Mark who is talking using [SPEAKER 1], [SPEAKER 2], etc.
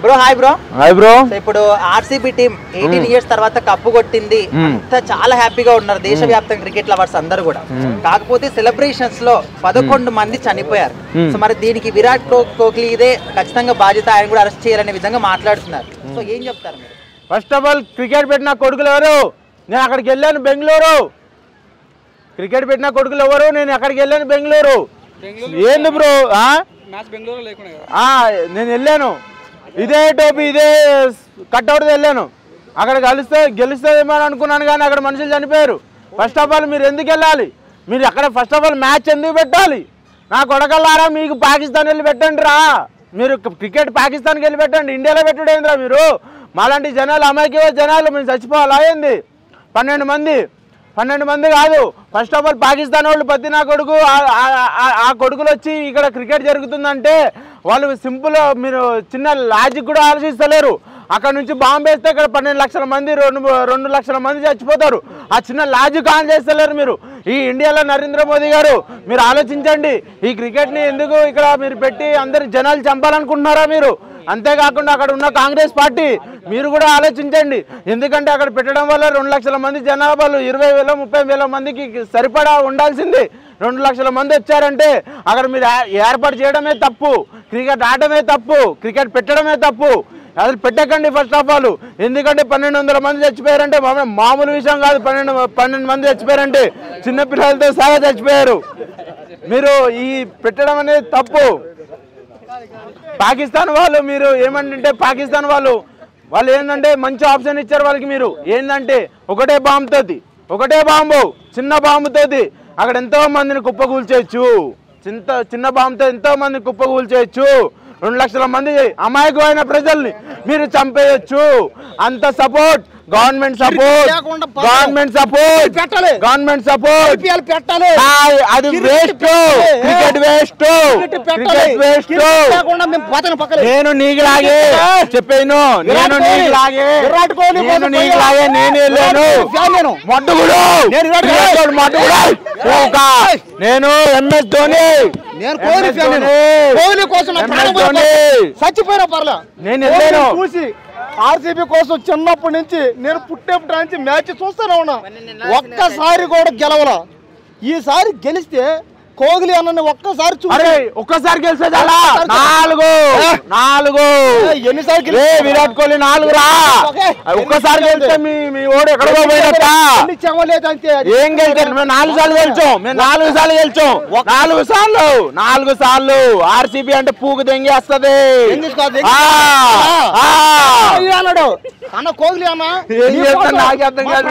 [SPEAKER 1] Bro hi bro.
[SPEAKER 2] Hi bro.
[SPEAKER 1] ఇప్పుడు RCB team 18 years తర్వాత cup కొట్టింది. అంతా చాలా హ్యాపీగా ఉన్నారు దేశవ్యాప్తంగా క్రికెట్ లవర్స్ అందరూ కూడా. కాకపోతే సెలబ్రేషన్స్ లో 11 మంది చనిపోయారు. సో మరి దీనికి విరాట్ కోహ్లీ ఇదే ఖచ్చితంగా బాధ్యత, ఆయన కూడా అరెస్ట్ చేయాలనే విధంగా మాట్లాడుతున్నారు. సో ఏం చెప్తారు మీరు?
[SPEAKER 2] ఫస్ట్ ఆఫ్ ఆల్ క్రికెట్ పెట్టిన కొడుకులు ఎవరు? నేను అక్కడికి వెళ్ళాను బెంగళూరు. క్రికెట్ పెట్టిన కొడుకులు ఎవరు? నేను అక్కడికి వెళ్ళాను బెంగళూరు. ఏంది బ్రో? నేను వెళ్ళాను, ఇదే టోపీ ఇదే కట్అవుట్ వెళ్ళాను. అక్కడ గెలుస్తుందేమో అనుకున్నాను, కానీ అక్కడ మనుషులు చనిపోయారు. ఫస్ట్ ఆఫ్ ఆల్ మీరు ఎందుకు వెళ్ళాలి? మీరు అక్కడ ఫస్ట్ ఆఫ్ ఆల్ మ్యాచ్ ఎందుకు పెట్టాలి? నా కొడకల్లారా, మీకు పాకిస్తాన్ వెళ్ళి పెట్టండి రా. మీరు క్రికెట్ పాకిస్తాన్కి వెళ్ళి పెట్టండి, ఇండియాలో పెట్టడేంద్రా మీరు? మాలాంటి జనాలు, అమాయక జనాలు మేము చచ్చిపోవాలా ఏంది? 12 మంది కాదు. ఫస్ట్ ఆఫ్ ఆల్ పాకిస్తాన్ వాళ్ళు ప్రతి నా కొడుకు ఆ కొడుకులు వచ్చి ఇక్కడ క్రికెట్ జరుగుతుందంటే వాళ్ళు సింపుల్, మీరు చిన్న లాజిక్ కూడా ఆలోచిస్తలేరు. అక్కడ నుంచి బాంబు వేస్తే ఇక్కడ 12 లక్షల మంది 2 లక్షల మంది చచ్చిపోతారు. ఆ చిన్న లాజిక్ ఆన్ చేస్తలేరు మీరు. ఈ ఇండియాలో నరేంద్ర మోదీ గారు మీరు ఆలోచించండి. ఈ క్రికెట్ని ఎందుకు ఇక్కడ మీరు పెట్టి అందరి జనాలు చంపాలనుకుంటున్నారా మీరు? అంతేకాకుండా అక్కడ ఉన్న కాంగ్రెస్ పార్టీ మీరు కూడా ఆలోచించండి. ఎందుకంటే అక్కడ పెట్టడం వల్ల 2 లక్షల మంది జనాభాలు 20,000 30,000 మందికి సరిపడా ఉండాల్సింది 2 లక్షల మంది వచ్చారంటే అక్కడ మీరు ఏర్పాటు చేయడమే తప్పు, క్రికెట్ ఆడమే తప్పు, క్రికెట్ పెట్టడమే తప్పు. అసలు పెట్టకండి ఫస్ట్ ఆఫ్ ఆల్. ఎందుకంటే 1200 మంది చచ్చిపోయారంటే మామూలు విషయం కాదు. 12 మంది చచ్చిపోయారంటే చిన్నపిల్లలతో సహా చచ్చిపోయారు. మీరు ఈ పెట్టడం అనేది తప్పు. పాకిస్తాన్ వాళ్ళు మీరు ఏమంటే పాకిస్తాన్ వాళ్ళు ఏంటంటే మంచి ఆప్షన్ ఇచ్చారు వాళ్ళకి. మీరు ఏంటంటే ఒకటే బాంబు చిన్న బాంబుతోటి అక్కడ ఎంతో మందిని కుప్పకూల్చేయచ్చు. చిన్న బాంబుతో ఎంతో మందిని కుప్పకూల్చేయచ్చు. 2 లక్షల మంది అమాయకమైన ప్రజల్ని మీరు చంపేయచ్చు. అంత సపోర్ట్ గవర్నమెంట్ సపోర్ట్ అది వేస్ట్. Cricket waste. నేను నీకులాగే చెప్పాను. నేను నీకులాగే నేను వెళ్ళాను. మడ్డుగుడు నేను MS ధోని.
[SPEAKER 3] చచ్చిపోయినా పర్లే.
[SPEAKER 2] నేను వెళ్ళాను
[SPEAKER 3] చూసి ఆర్సీబీ కోసం చిన్నప్పటి నుంచి నేను పుట్టేప్పటి నుంచి మ్యాచ్ చూస్తూనే ఉన్నా. ఒక్కసారి కూడా గెలవలా. ఈసారి గెలిస్తే కోహ్లీ అన్నని ఒక్కసారి
[SPEAKER 2] ఒక్కసారి గెలిస్తే చాలా 4
[SPEAKER 3] ఎన్నిసార్లు
[SPEAKER 2] విరాట్ కోహ్లీ 4 రా. ఒక్కసారి గెలిస్తే మీ ఓడు ఎక్కడో పోయినట్ట. ఏం గెలిచారు? మేము 4 సార్లు గెలిచాం. మేము 4 సార్లు గెలిచాం. 4 సార్లు ఆర్సీబీ అంటే పూకు దెంగేస్తుంది
[SPEAKER 3] అన్న. కోహ్లీ అన్న
[SPEAKER 2] ఏం చేస్తాను నాకు అర్థం కాదు.